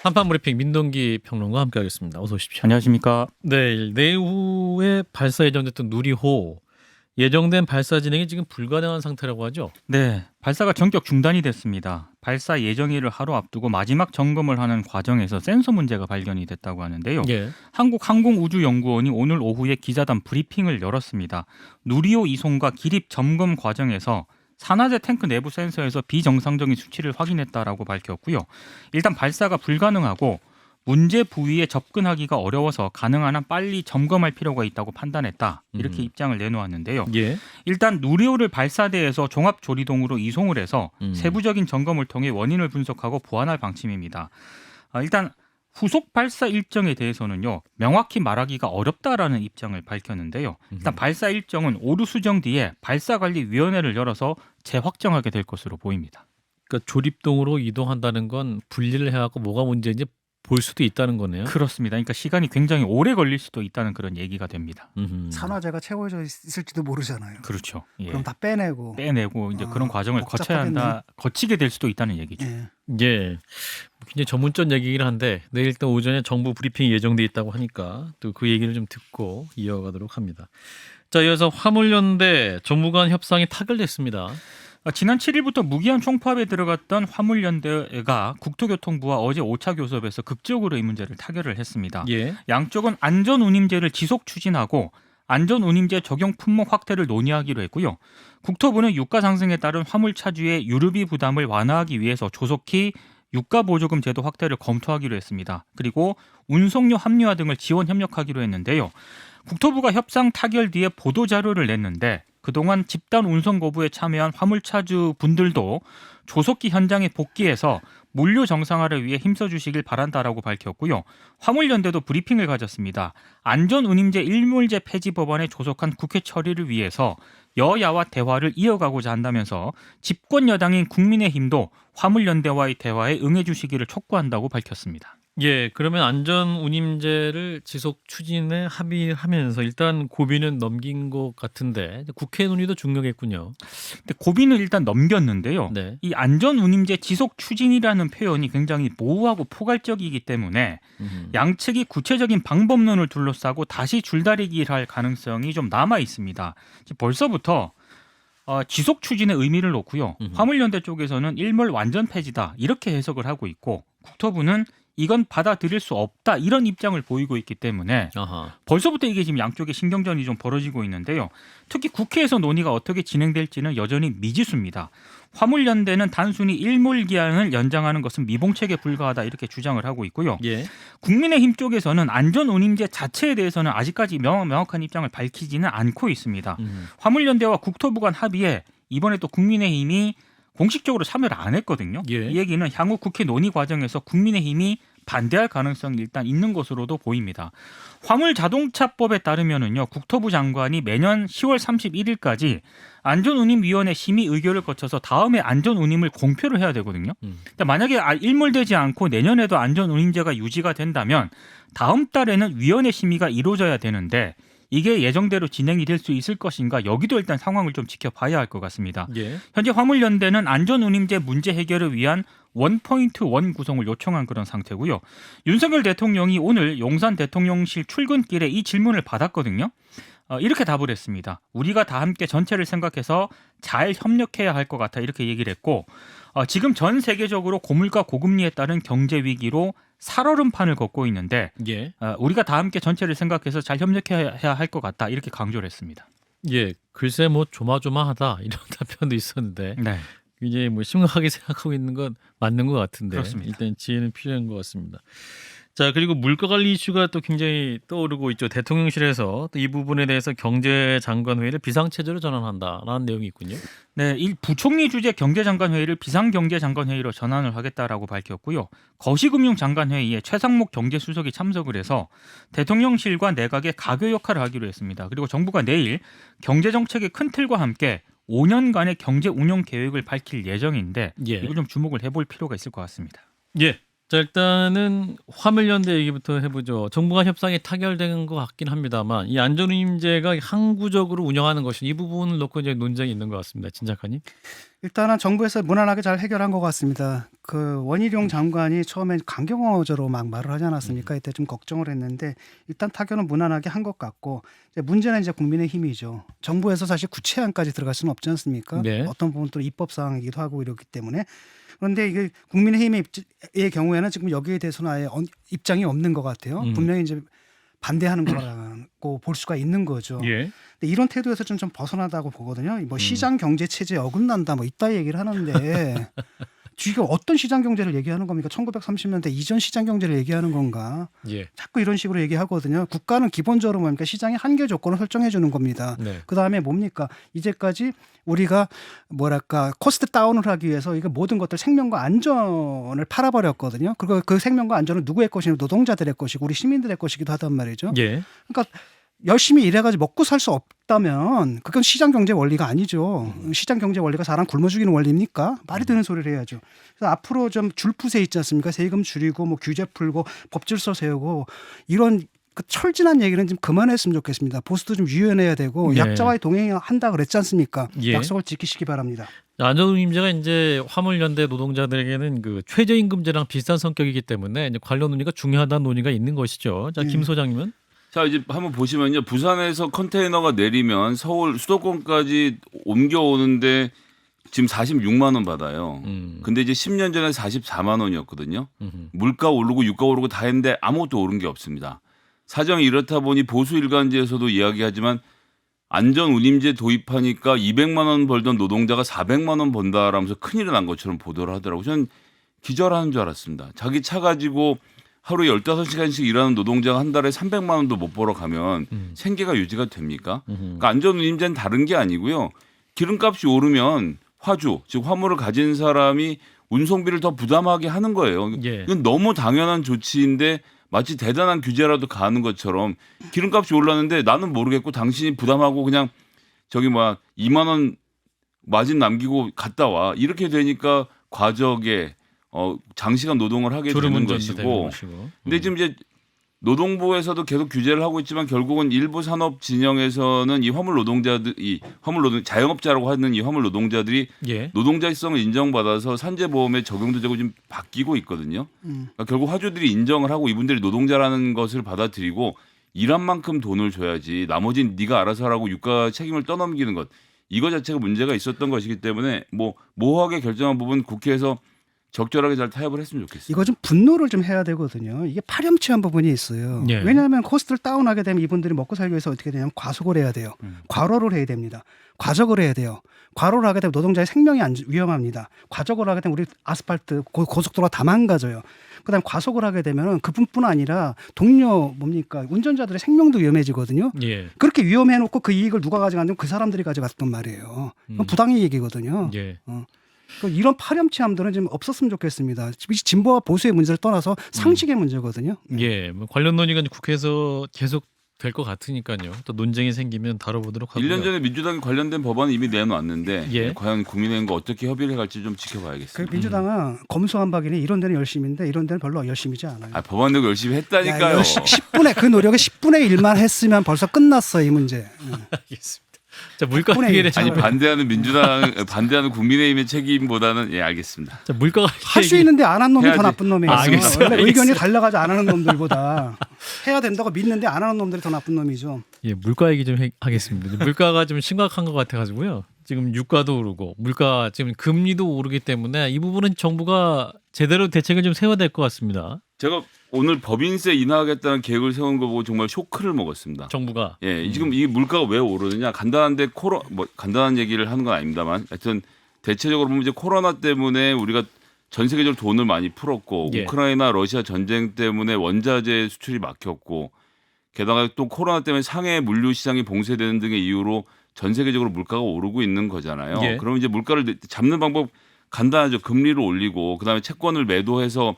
한판 브리핑 민동기 평론가와 함께하겠습니다. 어서 오십시오. 안녕하십니까. 내일 내후에 발사 예정됐던 누리호 예정된 발사 진행이 지금 불가능한 상태라고 하죠. 네, 발사가 전격 중단이 됐습니다. 발사 예정일을 하루 앞두고 마지막 점검을 하는 과정에서 센서 문제가 발견이 됐다고 하는데요. 예. 한국항공우주연구원이 오늘 오후에 기자단 브리핑을 열었습니다. 누리호 이송과 기립 점검 과정에서 산화제 탱크 내부 센서에서 비정상적인 수치를 확인했다라고 밝혔고요. 일단 발사가 불가능하고 문제 부위에 접근하기가 어려워서 가능한 한 빨리 점검할 필요가 있다고 판단했다. 이렇게 입장을 내놓았는데요. 예. 일단 누리호를 발사대에서 종합조리동으로 이송을 해서 세부적인 점검을 통해 원인을 분석하고 보완할 방침입니다. 일단 후속 발사 일정에 대해서는요. 명확히 말하기가 어렵다라는 입장을 밝혔는데요. 일단 발사 일정은 오류 수정 뒤에 발사관리위원회를 열어서 재확정하게 될 것으로 보입니다. 그러니까 조립동으로 이동한다는 건 분리를 해갖고 뭐가 문제인지 볼 수도 있다는 거네요. 그렇습니다. 그러니까 시간이 굉장히 오래 걸릴 수도 있다는 그런 얘기가 됩니다. 산화제가 채워져 있을지도 모르잖아요. 그렇죠. 예. 그럼 다 빼내고. 이제 그런 과정을 거치게 될 수도 있다는 얘기죠. 예. 예. 굉장히 전문적 얘기긴 한데 내일 일단 오전에 정부 브리핑이 예정돼 있다고 하니까 또 그 얘기를 좀 듣고 이어가도록 합니다. 자, 이어서 화물연대 정부 간 협상이 타결됐습니다. 지난 7일부터 무기한 총파업에 들어갔던 화물연대가 국토교통부와 어제 5차 교섭에서 극적으로 이 문제를 타결을 했습니다. 예. 양쪽은 안전운임제를 지속 추진하고 안전운임제 적용 품목 확대를 논의하기로 했고요. 국토부는 유가 상승에 따른 화물차주의 유류비 부담을 완화하기 위해서 조속히 유가보조금 제도 확대를 검토하기로 했습니다. 그리고 운송료 합리화 등을 지원 협력하기로 했는데요. 국토부가 협상 타결 뒤에 보도자료를 냈는데 그동안 집단 운송 거부에 참여한 화물차주 분들도 조속히 현장에 복귀해서 물류 정상화를 위해 힘써주시길 바란다라고 밝혔고요. 화물연대도 브리핑을 가졌습니다. 안전운임제 일몰제 폐지 법안에 조속한 국회 처리를 위해서 여야와 대화를 이어가고자 한다면서 집권 여당인 국민의힘도 화물연대와의 대화에 응해주시기를 촉구한다고 밝혔습니다. 예, 그러면 안전운임제를 지속 추진에 합의하면서 일단 고비는 넘긴 것 같은데 국회 논의도 중요했군요. 근데 고비는 일단 넘겼는데요. 네. 이 안전운임제 지속 추진이라는 표현이 굉장히 모호하고 포괄적이기 때문에 양측이 구체적인 방법론을 둘러싸고 다시 줄다리기를 할 가능성이 좀 남아 있습니다. 벌써부터 지속 추진의 의미를 놓고요. 화물연대 쪽에서는 일몰 완전 폐지다 이렇게 해석을 하고 있고 국토부는 이건 받아들일 수 없다 이런 입장을 보이고 있기 때문에 아하. 벌써부터 이게 지금 양쪽의 신경전이 좀 벌어지고 있는데요. 특히 국회에서 논의가 어떻게 진행될지는 여전히 미지수입니다. 화물연대는 단순히 일몰 기한을 연장하는 것은 미봉책에 불과하다 이렇게 주장을 하고 있고요. 예. 국민의힘 쪽에서는 안전운임제 자체에 대해서는 아직까지 명확한 입장을 밝히지는 않고 있습니다. 화물연대와 국토부 간 합의에 이번에 또 국민의힘이 공식적으로 참여를 안 했거든요. 예. 이 얘기는 향후 국회 논의 과정에서 국민의힘이 반대할 가능성이 일단 있는 것으로도 보입니다. 화물자동차법에 따르면은요, 국토부 장관이 매년 10월 31일까지 안전운임위원회 심의 의결을 거쳐서 다음에 안전운임을 공표를 해야 되거든요. 근데 만약에 일몰되지 않고 내년에도 안전운임제가 유지가 된다면 다음 달에는 위원회 심의가 이루어져야 되는데 이게 예정대로 진행이 될 수 있을 것인가 여기도 일단 상황을 좀 지켜봐야 할 것 같습니다. 예. 현재 화물연대는 안전운임제 문제 해결을 위한 원포인트 원 구성을 요청한 그런 상태고요. 윤석열 대통령이 오늘 용산 대통령실 출근길에 이 질문을 받았거든요. 이렇게 답을 했습니다. 우리가 다 함께 전체를 생각해서 잘 협력해야 할 것 같아 이렇게 얘기를 했고 지금 전 세계적으로 고물가 고금리에 따른 경제 위기로 살얼음판을 걷고 있는데 예. 우리가 다 함께 전체를 생각해서 잘 협력해야 할 것 같다 이렇게 강조를 했습니다. 예. 글쎄 뭐 조마조마하다 이런 답변도 있었는데 네. 굉장히 뭐 심각하게 생각하고 있는 건 맞는 것 같은데 그렇습니다. 일단 지혜는 필요한 것 같습니다. 자, 그리고 물가 관리 이슈가 또 굉장히 떠오르고 있죠. 대통령실에서 또 이 부분에 대해서 경제장관 회의를 비상체제로 전환한다라는 내용이 있군요. 네, 이 부총리 주재 경제장관 회의를 비상경제장관 회의로 전환을 하겠다라고 밝혔고요. 거시금융장관 회의에 최상목 경제수석이 참석을 해서 대통령실과 내각의 가교 역할을 하기로 했습니다. 그리고 정부가 내일 경제정책의 큰 틀과 함께 5년간의 경제 운영 계획을 밝힐 예정인데 예. 이걸 좀 주목을 해볼 필요가 있을 것 같습니다. 예. 자, 일단은 화물연대 얘기부터 해보죠. 정부 간 협상이 타결된 것 같긴 합니다만 이 안전운임제가 항구적으로 운영하는 것이 이 부분을 놓고 이제 논쟁이 있는 것 같습니다. 진작하니? 일단은 정부에서 무난하게 잘 해결한 것 같습니다. 그 원희룡 장관이 처음엔 강경어조로 막 말을 하지 않았습니까? 이때 좀 걱정을 했는데 일단 타결은 무난하게 한 것 같고 이제 문제는 이제 국민의힘이죠. 정부에서 사실 구체안까지 들어갈 수는 없지 않습니까? 네. 어떤 부분도 입법 사항이기도 하고 이렇기 때문에 그런데 이게 국민의힘의 경우에는 지금 여기에 대해서는 아예 입장이 없는 것 같아요. 분명히 이제 반대하는 거라고 볼 수가 있는 거죠. 예. 근데 이런 태도에서 좀 벗어나다고 보거든요. 뭐 시장 경제 체제에 어긋난다 뭐 이따 얘기를 하는데 지금 어떤 시장 경제를 얘기하는 겁니까? 1930년대 이전 시장 경제를 얘기하는 건가? 예. 자꾸 이런 식으로 얘기하거든요. 국가는 기본적으로 뭡니까? 시장의 한계 조건을 설정해 주는 겁니다. 네. 그다음에 뭡니까? 이제까지 우리가 뭐랄까 코스트 다운을 하기 위해서 이거 모든 것들 생명과 안전을 팔아버렸거든요. 그리고 그 생명과 안전은 누구의 것이냐? 노동자들의 것이고 우리 시민들의 것이기도 하단 말이죠. 예. 그러니까 열심히 일해가지고 먹고 살 수 없다면 그건 시장 경제 원리가 아니죠. 시장 경제 원리가 사람 굶어 죽이는 원리입니까? 말이 되는 소리를 해야죠. 그래서 앞으로 좀 줄푸세 있지 않습니까? 세금 줄이고 뭐 규제 풀고 법질서 세우고 이런 그 철진한 얘기는 좀 그만했으면 좋겠습니다. 보수도 좀 유연해야 되고 네. 약자와의 동행한다 그랬지 않습니까? 예. 약속을 지키시기 바랍니다. 안전운임제가 이제 화물연대 노동자들에게는 그 최저임금제랑 비슷한 성격이기 때문에 이제 관련 논의가 중요하다는 논의가 있는 것이죠. 자, 김 소장님은? 자, 이제 한번 보시면요. 부산에서 컨테이너가 내리면 서울 수도권까지 옮겨오는데 지금 46만 원 받아요. 근데 이제 10년 전에 44만 원이었거든요. 물가 오르고 유가 오르고 다 했는데 아무것도 오른 게 없습니다. 사정이 이렇다 보니 보수 일간지에서도 이야기하지만 안전운임제 도입하니까 200만 원 벌던 노동자가 400만 원 번다라면서 큰일이 난 것처럼 보도를 하더라고요. 저는 기절하는 줄 알았습니다. 자기 차 가지고 하루에 15시간씩 일하는 노동자가 한 달에 300만 원도 못 벌어 가면 생계가 유지가 됩니까? 그러니까 안전운임제는 다른 게 아니고요. 기름값이 오르면 화주, 즉 화물을 가진 사람이 운송비를 더 부담하게 하는 거예요. 예. 이건 너무 당연한 조치인데 마치 대단한 규제라도 가하는 것처럼 기름값이 올랐는데 나는 모르겠고 당신이 부담하고 그냥 저기 2만 원 마진 남기고 갔다 와. 이렇게 되니까 과적에 장시간 노동을 하게 되는 졸음운전도 되는 것이고. 것이고. 근데 지금 이제 노동부에서도 계속 규제를 하고 있지만 결국은 일부 산업 진영에서는 이 화물 노동자들, 자영업자라고 하는 이 화물 노동자들이 예. 노동자성을 인정받아서 산재보험에 적용도 되고 지금 바뀌고 있거든요. 그러니까 결국 화주들이 인정을 하고 이분들이 노동자라는 것을 받아들이고 일한 만큼 돈을 줘야지 나머지는 네가 알아서 하라고 유가 책임을 떠넘기는 것. 이거 자체가 문제가 있었던 것이기 때문에 모호하게 결정한 부분 국회에서 적절하게 잘 타협을 했으면 좋겠습니다. 이거 좀 분노를 좀 해야 되거든요. 이게 파렴치한 부분이 있어요. 예. 왜냐하면 코스트를 다운하게 되면 이분들이 먹고 살기 위해서 어떻게 되냐면 과속을 해야 돼요. 과로를 해야 됩니다. 과적을 해야 돼요. 과로를 하게 되면 노동자의 생명이 위험합니다. 과적을 하게 되면 우리 아스팔트 고속도로가 다 망가져요. 그다음 과속을 하게 되면 그뿐뿐 아니라 동료 운전자들의 생명도 위험해지거든요. 예. 그렇게 위험해놓고 그 이익을 누가 가져갔냐면 그 사람들이 가져갔단 말이에요. 그건 부당이익이거든요. 예. 이런 파렴치함들은 좀 없었으면 좋겠습니다. 진보와 보수의 문제를 떠나서 상식의 문제거든요. 예. 뭐 관련 논의가 이제 국회에서 계속 될 것 같으니까요. 또 논쟁이 생기면 다뤄보도록 하고요. 1년 전에 민주당이 관련된 법안을 이미 내놓았는데 예. 과연 국민의힘과 어떻게 협의를 할지 좀 그 지켜봐야겠습니다. 민주당은 검소한박이니 이런 데는 열심인데 이런 데는 별로 열심이지 않아요. 법안 내고 열심히 했다니까요. 10분의 그 노력의 10분의 1만 했으면 벌써 끝났어요, 이 문제. 알겠습니다. 자, 물가 덕분에 해결에 아니 반대하는 민주당, 반대하는 국민의힘의 책임보다는 알겠습니다. 자, 물가 할 수 있는데 안 한 놈이 더 해야지. 나쁜 놈이에요. 알겠어요. 원래 의견이 달라가지 안 하는 놈들보다 해야 된다고 믿는데 안 하는 놈들이 더 나쁜 놈이죠. 예, 물가 얘기 좀 하겠습니다. 물가가 좀 심각한 것 같아가지고요. 지금 유가도 오르고 물가 지금 금리도 오르기 때문에 이 부분은 정부가 제대로 대책을 좀 세워야 될 것 같습니다. 제가 오늘 법인세 인하하겠다는 계획을 세운 거 보고 정말 쇼크를 먹었습니다. 정부가 예, 지금 이 물가가 왜 오르느냐? 간단한데 간단한 얘기를 하는 건 아닙니다만, 하여튼 대체적으로 보면 이제 코로나 때문에 우리가 전 세계적으로 돈을 많이 풀었고, 예. 우크라이나 러시아 전쟁 때문에 원자재 수출이 막혔고, 게다가 또 코로나 때문에 상해 물류 시장이 봉쇄되는 등의 이유로 전 세계적으로 물가가 오르고 있는 거잖아요. 예. 그러면 이제 물가를 잡는 방법 간단하죠. 금리를 올리고 그다음에 채권을 매도해서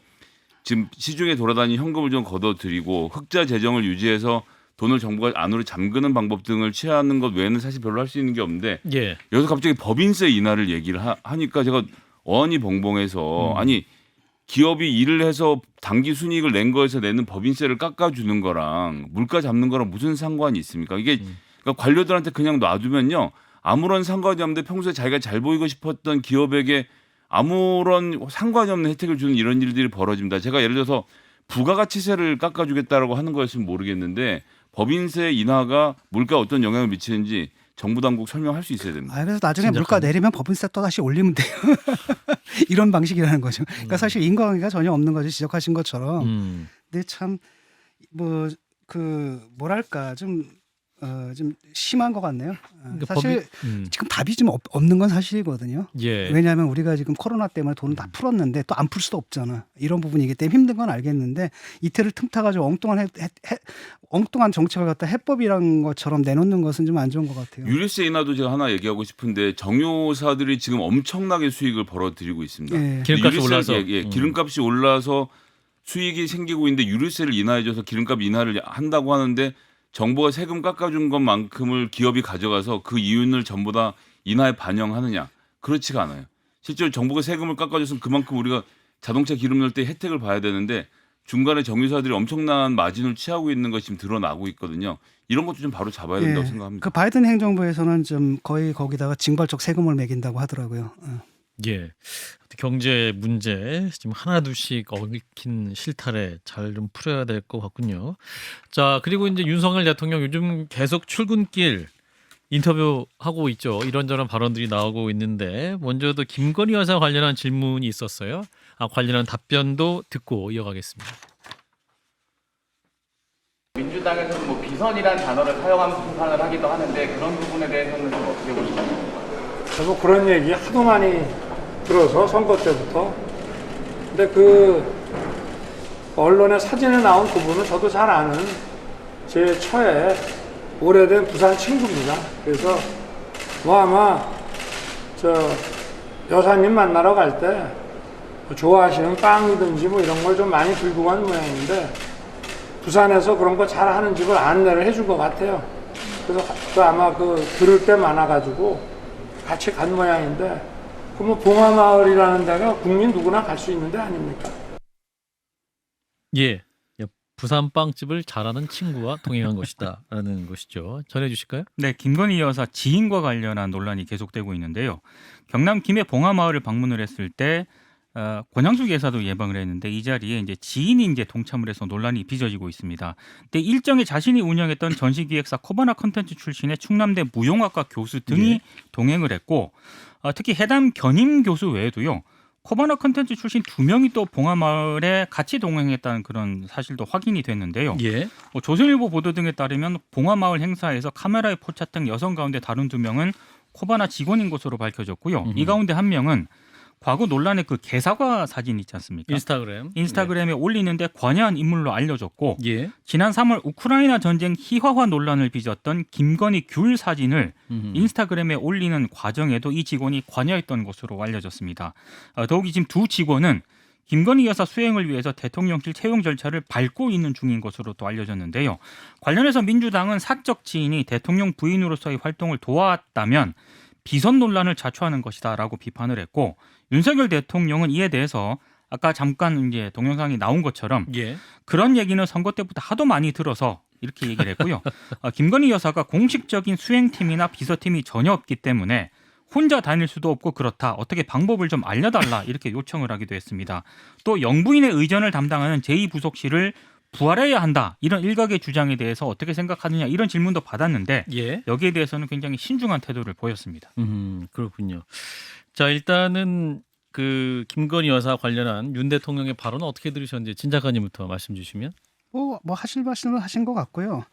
지금 시중에 돌아다니는 현금을 좀 걷어들이고 흑자 재정을 유지해서 돈을 정부가 안으로 잠그는 방법 등을 취하는 것 외에는 사실 별로 할 수 있는 게 없는데 예. 여기서 갑자기 법인세 인하를 얘기를 하니까 제가 어안이 벙벙해서 아니 기업이 일을 해서 당기 순이익을 낸 거에서 내는 법인세를 깎아주는 거랑 물가 잡는 거랑 무슨 상관이 있습니까? 이게 그러니까 관료들한테 그냥 놔두면요. 아무런 상관이 없는데 평소에 자기가 잘 보이고 싶었던 기업에게 아무런 상관이 없는 혜택을 주는 이런 일들이 벌어집니다. 제가 예를 들어서 부가가치세를 깎아주겠다라고 하는 거였으면 모르겠는데 법인세 인하가 물가에 어떤 영향을 미치는지 정부 당국 설명할 수 있어야 됩니다. 그래서 나중에 진짜 물가 내리면 법인세 또 다시 올리면 돼요. 이런 방식이라는 거죠. 그러니까 사실 인과관계가 전혀 없는 거죠. 지적하신 것처럼. 근데 참 뭐 뭐랄까 좀 심한 것 같네요. 그러니까 사실 지금 답이 좀 없는 건 사실이거든요. 예. 왜냐하면 우리가 지금 코로나 때문에 돈을 다 풀었는데 또 안 풀 수도 없잖아. 이런 부분이기 때문에 힘든 건 알겠는데 이틀을 틈타가지고 엉뚱한 정책을 갖다 해법이란 것처럼 내놓는 것은 좀 안 좋은 것 같아요. 유류세 인하도 제가 하나 얘기하고 싶은데 정유사들이 지금 엄청나게 수익을 벌어들이고 있습니다. 예. 기름값이 유류세를- 올라서. 예, 기름값이 올라서 수익이 생기고 있는데 유류세를 인하해줘서 기름값 인하를 한다고 하는데 정부가 세금 깎아준 것만큼을 기업이 가져가서 그 이윤을 전부 다 인하에 반영하느냐? 그렇지가 않아요. 실제로 정부가 세금을 깎아줬으면 그만큼 우리가 자동차 기름 넣을 때 혜택을 봐야 되는데 중간에 정유사들이 엄청난 마진을 취하고 있는 것이 지금 드러나고 있거든요. 이런 것도 좀 바로 잡아야 된다고 생각합니다. 그 바이든 행정부에서는 좀 거의 거기다가 징벌적 세금을 매긴다고 하더라고요. 예. 경제 문제 지금 하나둘씩 얽힌 실타래 잘 좀 풀어야 될 것 같군요. 자, 그리고 이제 윤석열 대통령 요즘 계속 출근길 인터뷰하고 있죠. 이런저런 발언들이 나오고 있는데 먼저도 김건희 여사 관련한 질문이 있었어요. 관련한 답변도 듣고 이어가겠습니다. 민주당에서는 뭐 비선이란 단어를 사용하면서批判을 하기도 하는데 그런 부분에 대해서는 좀 어떻게 보시나요? 뭐 그런 얘기 하도 많이 들어서 선거 때부터. 근데 그 언론에 사진에 나온 그분은 저도 잘 아는 제 처의 오래된 부산 친구입니다. 그래서 뭐 아마 저 여사님 만나러 갈 때 좋아하시는 빵이든지 뭐 이런 걸 좀 많이 들고 간 모양인데 부산에서 그런 거 잘 하는 집을 안내를 해준 것 같아요. 그래서 또 아마 들을 때 많아가지고 같이 간 모양인데 그 뭐 봉화마을이라는 데가 국민 누구나 갈 수 있는 데 아닙니까? 예. 부산 빵집을 잘하는 친구와 동행한 것이다라는 것이죠. 전해주실까요? 네, 김건희 여사 지인과 관련한 논란이 계속되고 있는데요. 경남 김해 봉화마을을 방문을 했을 때 권양숙 여사도 예방을 했는데 이 자리에 이제 지인이 이제 동참을 해서 논란이 빚어지고 있습니다. 근데 일정에 자신이 운영했던 전시기획사 코바나 컨텐츠 출신의 충남대 무용학과 교수 등이 동행을 했고 특히 해당 견임 교수 외에도요. 코바나 컨텐츠 출신 2명이 또 봉화마을에 같이 동행했다는 그런 사실도 확인이 됐는데요. 예. 조선일보 보도 등에 따르면 봉화마을 행사에서 카메라에 포착된 여성 가운데 다른 2명은 코바나 직원인 것으로 밝혀졌고요. 이 가운데 1명은 과거 논란의 그 개사과 사진 있지 않습니까? 인스타그램에 올리는데 관여한 인물로 알려졌고 예. 지난 3월 우크라이나 전쟁 희화화 논란을 빚었던 김건희 귤 사진을 인스타그램에 올리는 과정에도 이 직원이 관여했던 것으로 알려졌습니다. 더욱이 지금 두 직원은 김건희 여사 수행을 위해서 대통령실 채용 절차를 밟고 있는 중인 것으로 또 알려졌는데요. 관련해서 민주당은 사적 지인이 대통령 부인으로서의 활동을 도왔다면 비선 논란을 자초하는 것이다라고 비판을 했고 윤석열 대통령은 이에 대해서 아까 잠깐 이제 동영상이 나온 것처럼 예. 그런 얘기는 선거 때부터 하도 많이 들어서 이렇게 얘기를 했고요. 김건희 여사가 공식적인 수행팀이나 비서팀이 전혀 없기 때문에 혼자 다닐 수도 없고 그렇다. 어떻게 방법을 좀 알려달라 이렇게 요청을 하기도 했습니다. 또 영부인의 의전을 담당하는 제2부속실을 부활해야 한다. 이런 일각의 주장에 대해서 어떻게 생각하느냐 이런 질문도 받았는데 예. 여기에 대해서는 굉장히 신중한 태도를 보였습니다. 그렇군요. 자, 일단은 그 김건희 여사 관련한 윤 대통령의 발언은 어떻게 들으셨는지 진 작가님부터 말씀 주시면. 뭐 하실 말씀을 하신 것 같고요.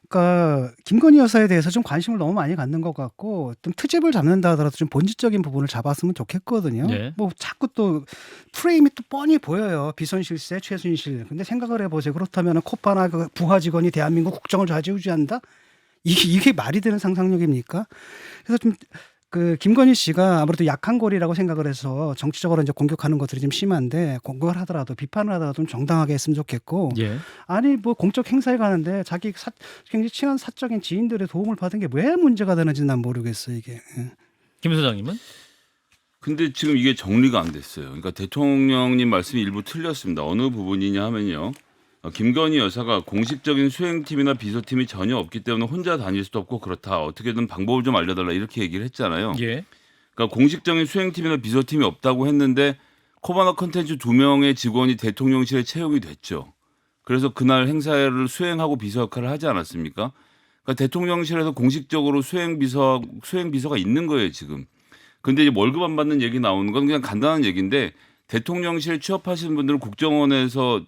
그러니까 김건희 여사에 대해서 좀 관심을 너무 많이 갖는 것 같고 좀 트집을 잡는다 하더라도 좀 본질적인 부분을 잡았으면 좋겠거든요. 네. 뭐 자꾸 또 프레임이 또 뻔히 보여요. 비선실세, 최순실. 근데 생각을 해보세요. 그렇다면 코파나 그 부하 직원이 대한민국 국정을 좌지우지한다? 이게 말이 되는 상상력입니까? 그래서 좀 그 김건희 씨가 아무래도 약한 고리라고 생각을 해서 정치적으로 이제 공격하는 것들이 좀 심한데 공격을 하더라도 비판을 하더라도 좀 정당하게 했으면 좋겠고 예. 아니 뭐 공적 행사에 가는데 자기 굉장히 친한 사적인 지인들의 도움을 받은 게 왜 문제가 되는지 난 모르겠어요 이게. 김 소장님은? 근데 지금 이게 정리가 안 됐어요. 그러니까 대통령님 말씀이 일부 틀렸습니다. 어느 부분이냐 하면요. 김건희 여사가 공식적인 수행팀이나 비서팀이 전혀 없기 때문에 혼자 다닐 수도 없고 그렇다. 어떻게든 방법을 좀 알려달라 이렇게 얘기를 했잖아요. 예. 그러니까 공식적인 수행팀이나 비서팀이 없다고 했는데 코바나 컨텐츠 2명의 직원이 대통령실에 채용이 됐죠. 그래서 그날 행사를 수행하고 비서 역할을 하지 않았습니까? 그러니까 대통령실에서 공식적으로 수행 비서가 있는 거예요 지금. 근데 이제 월급 안 받는 얘기 나오는 건 그냥 간단한 얘기인데 대통령실 취업하시는 분들은 국정원에서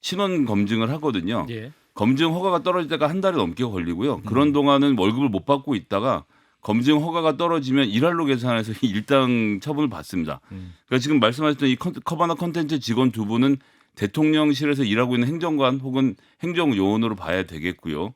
신원 검증을 하거든요. 예. 검증 허가가 떨어질 때가 한 달이 넘게 걸리고요. 그런 동안은 월급을 못 받고 있다가 검증 허가가 떨어지면 일할로 계산해서 일당 처분을 받습니다. 그러니까 지금 말씀하셨던 이 커바나 컨텐츠 직원 2분은 대통령실에서 일하고 있는 행정관 혹은 행정요원으로 봐야 되겠고요.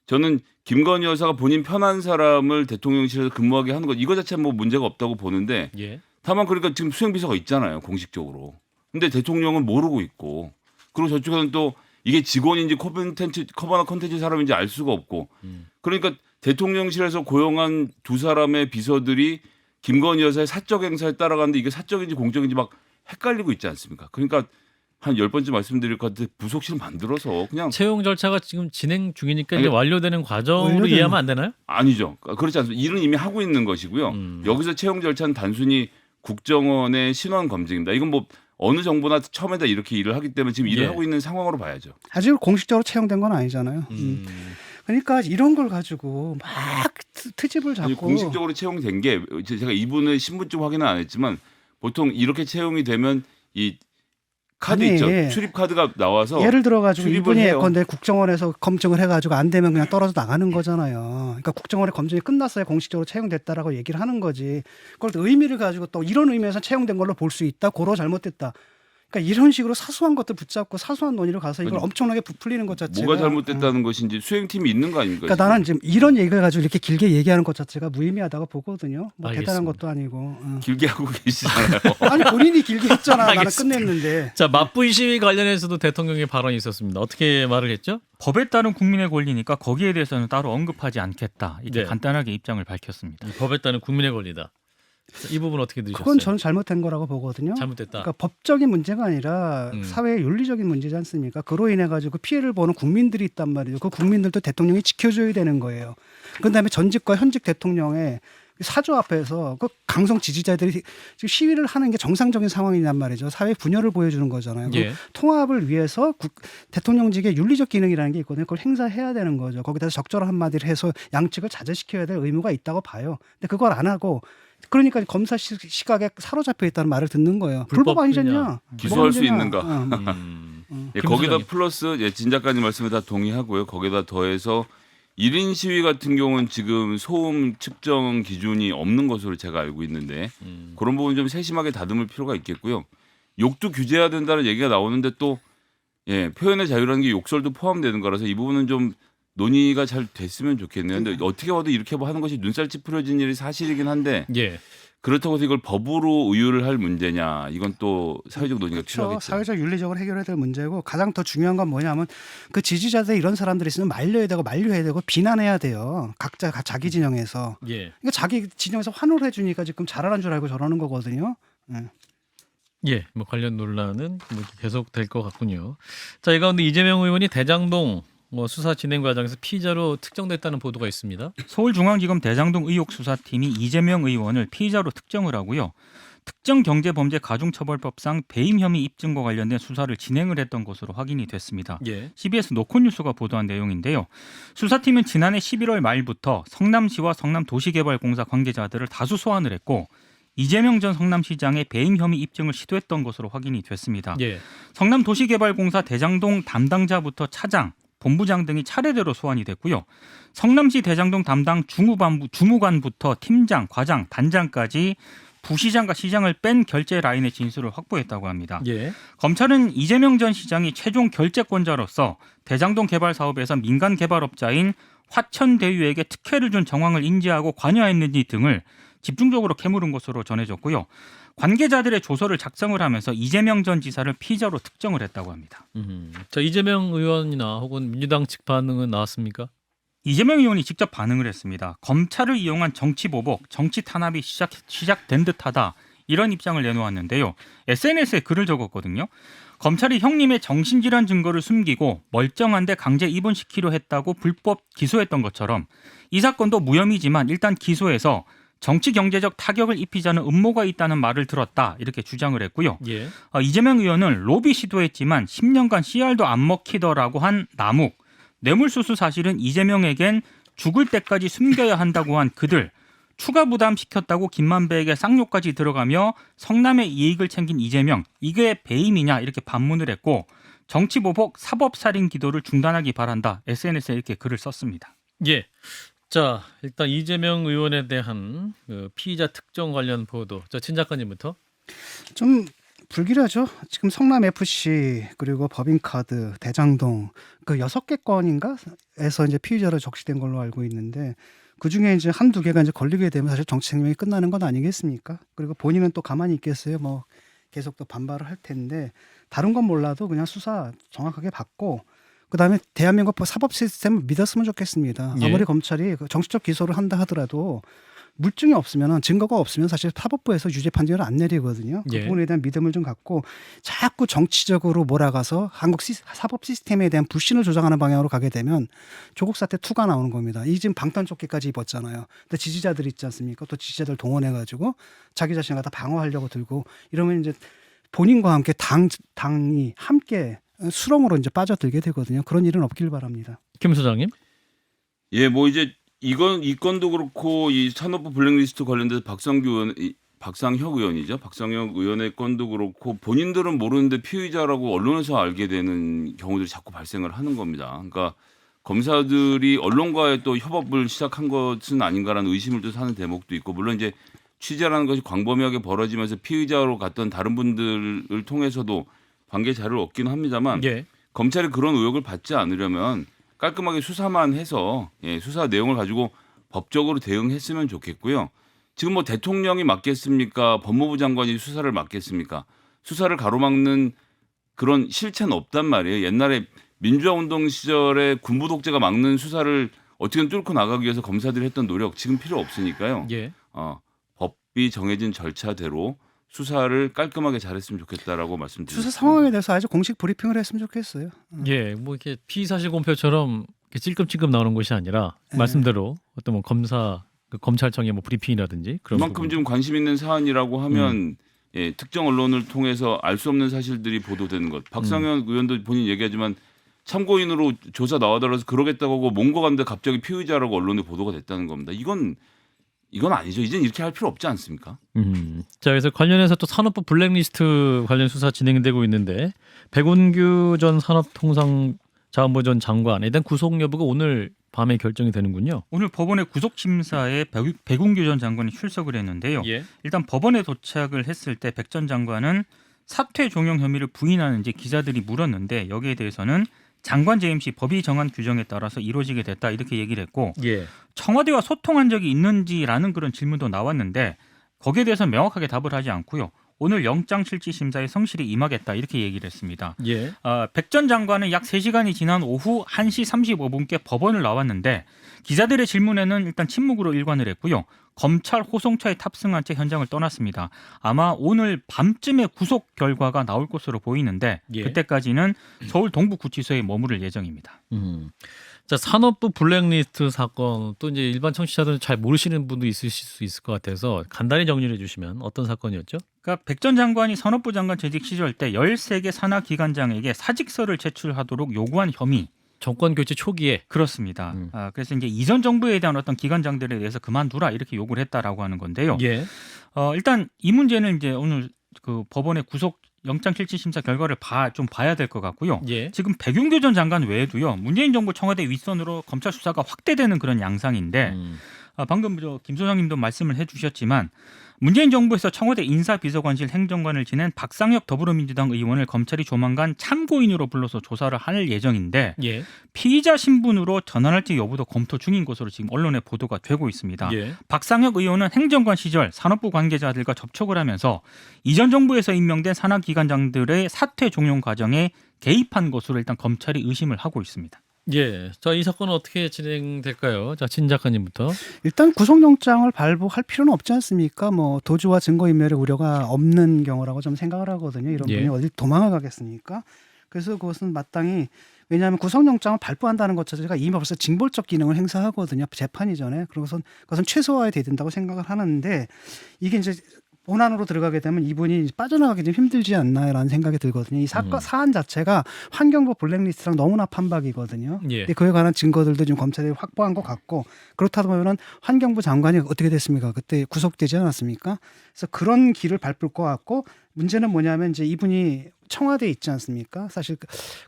저는 김건희 여사가 본인 편한 사람을 대통령실에서 근무하게 하는 것 이거 자체는 뭐 문제가 없다고 보는데 예. 다만 그러니까 지금 수행비서가 있잖아요 공식적으로. 근데 대통령은 모르고 있고 그리고 저쪽에는 또 이게 직원인지 커바나 컨텐츠 사람인지 알 수가 없고 그러니까 대통령실에서 고용한 2사람의 비서들이 김건희 여사의 사적 행사에 따라가는데 이게 사적인지 공적인지 막 헷갈리고 있지 않습니까? 그러니까 한 10번째 말씀드릴 것 같은데 부속실 만들어서 그냥 채용 절차가 지금 진행 중이니까 이제 아니, 완료되는 과정으로 완료되는- 이해하면 안 되나요? 아니죠. 그렇지 않습니다. 일은 이미 하고 있는 것이고요. 여기서 채용 절차는 단순히 국정원의 신원 검증입니다. 이건 뭐 어느 정부나 처음에다 이렇게 일을 하기 때문에 지금 일을 예. 하고 있는 상황으로 봐야죠. 아직 공식적으로 채용된 건 아니잖아요. 그러니까 이런 걸 가지고 막 트집을 아니, 잡고 공식적으로 채용된 게 제가 이분의 신분증 확인은 안 했지만 보통 이렇게 채용이 되면 이 카드 아니, 있죠. 출입 카드가 나와서 예를 들어가지고 출입을 이분이 해요. 예컨대 국정원에서 검증을 해가지고 안 되면 그냥 떨어져 나가는 거잖아요. 그러니까 국정원의 검증이 끝났어야 공식적으로 채용됐다라고 얘기를 하는 거지. 그걸 또 의미를 가지고 또 이런 의미에서 채용된 걸로 볼 수 있다. 고로 잘못됐다. 그러니까 이런 식으로 사소한 것들 붙잡고 사소한 논의로 가서 이걸 아니, 엄청나게 부풀리는 것 자체가 뭐가 잘못됐다는 것인지 수행팀이 있는 거 아닙니까? 그러니까 나는 지금 이런 얘기를 가지고 이렇게 길게 얘기하는 것 자체가 무의미하다고 보거든요. 뭐 알겠습니다. 대단한 것도 아니고. 길게 하고 계시잖아요. 아니 본인이 길게 했잖아. 나는 알겠습니다. 끝냈는데. 자, 맞부인 시위 관련해서도 대통령의 발언이 있었습니다. 어떻게 말을 했죠? 법에 따른 국민의 권리니까 거기에 대해서는 따로 언급하지 않겠다. 이렇게 네. 간단하게 입장을 밝혔습니다. 이 법에 따른 국민의 권리다. 자, 이 부분 어떻게 들으셨어요? 그건 저는 잘못된 거라고 보거든요. 잘못됐다. 그러니까 법적인 문제가 아니라 사회의 윤리적인 문제지 않습니까? 그로 인해 가지고 피해를 보는 국민들이 있단 말이죠. 그 국민들도 대통령이 지켜줘야 되는 거예요. 그다음에 전직과 현직 대통령의 사조 앞에서 그 강성 지지자들이 지금 시위를 하는 게 정상적인 상황이란 말이죠. 사회 분열을 보여주는 거잖아요. 예. 통합을 위해서 대통령직의 윤리적 기능이라는 게 있거든요. 그걸 행사해야 되는 거죠. 거기다 적절한 한마디를 해서 양측을 자제시켜야 될 의무가 있다고 봐요. 근데 그걸 안 하고 그러니까 검사 시각에 사로잡혀 있다는 말을 듣는 거예요. 불법 아니잖냐. 기소할 수 불법이냐. 있는가? 예, 김 거기다 소장님. 플러스 진 작가님 말씀에 다 동의하고요. 거기다 더해서 1인 시위 같은 경우는 지금 소음 측정 기준이 없는 것으로 제가 알고 있는데 그런 부분 좀 세심하게 다듬을 필요가 있겠고요. 욕도 규제해야 된다는 얘기가 나오는데 또 표현의 자유라는 게 욕설도 포함되는 거라서 이 부분은 좀 논의가 잘 됐으면 좋겠네요. 근데 어떻게 봐도 이렇게 하는 것이 눈살 찌푸려진 일이 사실이긴 한데 예. 그렇다고 해서 이걸 법으로 의율을 할 문제냐 이건 또 사회적 논의가 그렇죠. 필요하겠죠. 사회적 윤리적으로 해결해야 될 문제고 가장 더 중요한 건 뭐냐면 그 지지자들 이런 사람들이 있으면 말려야 되고 만류해야 되고 비난해야 돼요. 각자 자기 진영에서. 예. 그러니까 자기 진영에서 환호를 해주니까 지금 잘하는 줄 알고 저러는 거거든요. 예, 뭐 관련 논란은 뭐 계속 될 것 같군요. 자, 이 가운데 이재명 의원이 대장동 수사 진행 과정에서 피의자로 특정됐다는 보도가 있습니다. 서울중앙지검 대장동 의혹 수사팀이 이재명 의원을 피의자로 특정을 하고요. 특정경제범죄가중처벌법상 배임 혐의 입증과 관련된 수사를 진행을 했던 것으로 확인이 됐습니다. 예. CBS 노컷뉴스가 보도한 내용인데요. 수사팀은 지난해 11월 말부터 성남시와 성남도시개발공사 관계자들을 다수 소환을 했고 이재명 전 성남시장의 배임 혐의 입증을 시도했던 것으로 확인이 됐습니다. 예. 성남도시개발공사 대장동 담당자부터 차장, 본부장 등이 차례대로 소환이 됐고요. 성남시 대장동 담당 주무관부터 팀장, 과장, 단장까지 부시장과 시장을 뺀 결제 라인의 진술을 확보했다고 합니다. 예. 검찰은 이재명 전 시장이 최종 결재권자로서 대장동 개발 사업에서 민간 개발업자인 화천대유에게 특혜를 준 정황을 인지하고 관여했는지 등을 집중적으로 캐물은 것으로 전해졌고요. 관계자들의 조서를 작성을 하면서 이재명 전 지사를 피의자로 특정을 했다고 합니다. 자, 이재명 의원이나 혹은 민주당 측 반응은 나왔습니까? 이재명 의원이 직접 반응을 했습니다. 검찰을 이용한 정치 보복, 정치 탄압이 시작된 듯하다. 이런 입장을 내놓았는데요. SNS에 글을 적었거든요. 검찰이 형님의 정신질환 증거를 숨기고 멀쩡한데 강제 입원시키려 했다고 불법 기소했던 것처럼 이 사건도 무혐의지만 일단 기소해서 정치 경제적 타격을 입히자는 음모가 있다는 말을 들었다. 이렇게 주장을 했고요. 예. 이재명 의원은 로비 시도했지만 10년간 씨알도 안 먹히더라고 한 남욱. 뇌물수수 사실은 이재명에겐 죽을 때까지 숨겨야 한다고 한 그들. 추가 부담시켰다고 김만배에게 쌍욕까지 들어가며 성남의 이익을 챙긴 이재명. 이게 배임이냐 이렇게 반문을 했고 정치보복 사법살인 기도를 중단하기 바란다. SNS에 이렇게 글을 썼습니다. 예. 자, 일단 이재명 의원에 대한 그 피의자 특정 관련 보도. 자, 친 작가님부터. 좀 불길하죠. 지금 성남 FC 그리고 법인카드, 대장동 그 6개 건인가에서 이제 피의자로 적시된 걸로 알고 있는데 그 중에 이제 한두 개가 이제 걸리게 되면 사실 정치 생명이 끝나는 건 아니겠습니까? 그리고 본인은 또 가만히 있겠어요. 뭐 계속 또 반발을 할 텐데 다른 건 몰라도 그냥 수사 정확하게 받고 그다음에 대한민국 사법 시스템을 믿었으면 좋겠습니다. 예. 아무리 검찰이 그 정치적 기소를 한다 하더라도 물증이 없으면 증거가 없으면 사실 사법부에서 유죄 판결을 안 내리거든요. 그 예. 부분에 대한 믿음을 좀 갖고 자꾸 정치적으로 몰아가서 한국 사법 시스템에 대한 불신을 조장하는 방향으로 가게 되면 조국 사태 2가 나오는 겁니다. 이 지금 방탄조끼까지 입었잖아요. 근데 지지자들 있지 않습니까? 또 지지자들 동원해가지고 자기 자신을 갖다 방어하려고 들고 이러면 이제 본인과 함께 당이 함께 수렁으로 이제 빠져들게 되거든요. 그런 일은 없길 바랍니다. 김 소장님. 예, 뭐 이제 이 건도 그렇고 이 산업부 블랙리스트 관련돼서 박상혁 의원이죠. 박상혁 의원의 건도 그렇고 본인들은 모르는데 피의자라고 언론에서 알게 되는 경우들이 자꾸 발생을 하는 겁니다. 그러니까 검사들이 언론과의 또 협업을 시작한 것은 아닌가라는 의심을 또 사는 대목도 있고 물론 이제 취재라는 것이 광범위하게 벌어지면서 피의자로 갔던 다른 분들을 통해서도 관계 자료를 얻기는 합니다만 예. 검찰이 그런 의혹을 받지 않으려면 깔끔하게 수사만 해서 수사 내용을 가지고 법적으로 대응했으면 좋겠고요. 지금 뭐 대통령이 맡겠습니까? 법무부 장관이 수사를 맡겠습니까? 수사를 가로막는 그런 실체는 없단 말이에요. 옛날에 민주화운동 시절에 군부 독재가 막는 수사를 어떻게든 뚫고 나가기 위해서 검사들이 했던 노력 지금 필요 없으니까요. 예. 법이 정해진 절차대로 수사를 깔끔하게 잘했으면 좋겠다라고 말씀드립니다. 수사 상황에 대해서 아주 공식 브리핑을 했으면 좋겠어요. 예. 뭐 이렇게 피의사실 공표처럼 이렇게 찔끔찔끔 나오는 것이 아니라 네. 말씀대로 어떤 뭐 검찰청의 뭐 브리핑이라든지 그런 그만큼 부분. 지금 관심 있는 사안이라고 하면 특정 언론을 통해서 알 수 없는 사실들이 보도되는 것. 박상현 의원도 본인 얘기하지만 참고인으로 조사 나와달라서 그러겠다고 하고 몽고 갔는데 갑자기 피의자라고 언론에 보도가 됐다는 겁니다. 이건 아니죠. 이젠 이렇게 할 필요 없지 않습니까? 자, 그래서 관련해서 또 산업부 블랙리스트 관련 수사 진행되고 있는데 백운규 전 산업통상자원부 장관에 대한 구속 여부가 오늘 밤에 결정이 되는군요. 오늘 법원의 구속심사에 백운규 전 장관이 출석을 했는데요. 예. 일단 법원에 도착을 했을 때 백 전 장관은 사퇴 종용 혐의를 부인하는지 기자들이 물었는데 여기에 대해서는 장관 재임 시 법이 정한 규정에 따라서 이루어지게 됐다 이렇게 얘기를 했고 예. 청와대와 소통한 적이 있는지라는 그런 질문도 나왔는데 거기에 대해서 명확하게 답을 하지 않고요. 오늘 영장실질심사에 성실히 임하겠다 이렇게 얘기를 했습니다. 예. 백 전 장관은 약 3시간이 지난 오후 1시 35분께 법원을 나왔는데 기자들의 질문에는 일단 침묵으로 일관을 했고요. 검찰 호송차에 탑승한 채 현장을 떠났습니다. 아마 오늘 밤쯤에 구속 결과가 나올 것으로 보이는데 예. 그때까지는 서울 동부구치소에 머무를 예정입니다. 자, 산업부 블랙리스트 사건 또 이제 일반 청취자들은 잘 모르시는 분도 있으실 수 있을 것 같아서 간단히 정리해 주시면 어떤 사건이었죠? 그러니까 백 전 장관이 산업부 장관 재직 시절 때 13개 산하기관장에게 사직서를 제출하도록 요구한 혐의. 정권 교체 초기에 그렇습니다. 그래서 이제 이전 정부에 대한 어떤 기관장들에 대해서 그만두라 이렇게 요구를 했다라고 하는 건데요. 예. 일단 이 문제는 이제 오늘 그 법원의 구속 영장실질심사 결과를 좀 봐야 될 것 같고요. 예. 지금 백운규 전 장관 외에도요. 문재인 정부 청와대 윗선으로 검찰 수사가 확대되는 그런 양상인데 방금 김 소장님도 말씀을 해주셨지만 문재인 정부에서 청와대 인사비서관실 행정관을 지낸 박상혁 더불어민주당 의원을 검찰이 조만간 참고인으로 불러서 조사를 할 예정인데 예. 피의자 신분으로 전환할지 여부도 검토 중인 것으로 지금 언론에 보도가 되고 있습니다. 예. 박상혁 의원은 행정관 시절 산업부 관계자들과 접촉을 하면서 이전 정부에서 임명된 산하기관장들의 사퇴 종용 과정에 개입한 것으로 일단 검찰이 의심을 하고 있습니다. 예. 자, 이 사건은 어떻게 진행될까요? 자, 진 작가님부터. 일단 구속영장을 발부할 필요는 없지 않습니까? 뭐 도주와 증거인멸의 우려가 없는 경우라고 좀 생각을 하거든요. 이런 예. 분이 어디 도망을 가겠습니까? 그래서 그것은 마땅히 왜냐하면 구속영장을 발부한다는 것 자체가 이미 벌써 징벌적 기능을 행사하거든요. 재판 이전에. 그것은 최소화해야 된다고 생각을 하는데 이게 이제 본안으로 들어가게 되면 이분이 빠져나가기 좀 힘들지 않나라는 생각이 들거든요. 이 사안 자체가 환경부 블랙리스트랑 너무나 판박이거든요. 예. 근데 그에 관한 증거들도 지금 검찰이 확보한 것 같고 그렇다 보면은 환경부 장관이 어떻게 됐습니까? 그때 구속되지 않았습니까? 그래서 그런 길을 밟을 것 같고 문제는 뭐냐면 이제 이분이 청와대에 있지 않습니까? 사실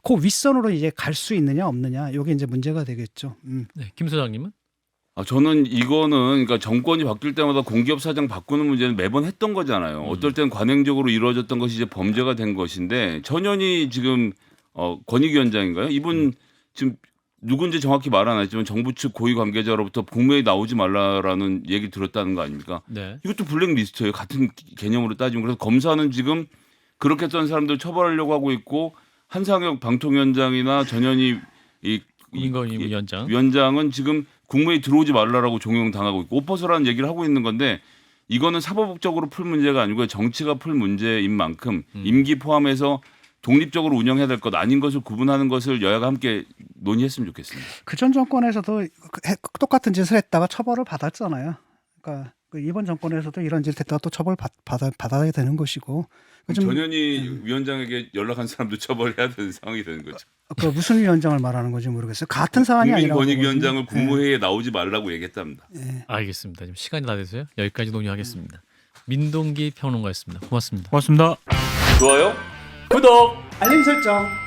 그 윗선으로 이제 갈 수 있느냐 없느냐 이게 이제 문제가 되겠죠. 네, 김 소장님은? 저는 이거는 그러니까 정권이 바뀔 때마다 공기업 사장 바꾸는 문제는 매번 했던 거잖아요. 어떨 땐 관행적으로 이루어졌던 것이 이제 범죄가 된 것인데 전현희 지금 권익위원장인가요? 이분 지금 누군지 정확히 말 안 했지만 정부 측 고위 관계자로부터 국무회의 나오지 말라라는 얘기 들었다는 거 아닙니까? 네. 이것도 블랙리스트예요. 같은 개념으로 따지면. 그래서 검사는 지금 그렇게 했던 사람들 처벌하려고 하고 있고 한상혁 방통위원장이나 전현희 위원장은 지금 국무회의 들어오지 말라라고 종용당하고 있고 옷벗으라는 얘기를 하고 있는 건데 이거는 사법적으로 풀 문제가 아니고 정치가 풀 문제인 만큼 임기 포함해서 독립적으로 운영해야 될 것 아닌 것을 구분하는 것을 여야가 함께 논의했으면 좋겠습니다. 그 전 정권에서도 똑같은 짓을 했다가 처벌을 받았잖아요. 그러니까 이번 정권에서도 이런 짓을 했다가 또 처벌 받아야 되는 것이고. 전현희 위원장에게 연락한 사람도 처벌해야 되는 상황이 되는 거죠. 그 무슨 위원장을 말하는 건지 모르겠어요. 같은 사안이 아니라고. 국민권익위원장을 국무회의에 나오지 말라고 얘기했답니다. 알겠습니다. 지금 시간이 다 돼서요. 여기까지 논의하겠습니다. 민동기 평론가였습니다. 고맙습니다. 고맙습니다. 좋아요? 구독! 알림 설정.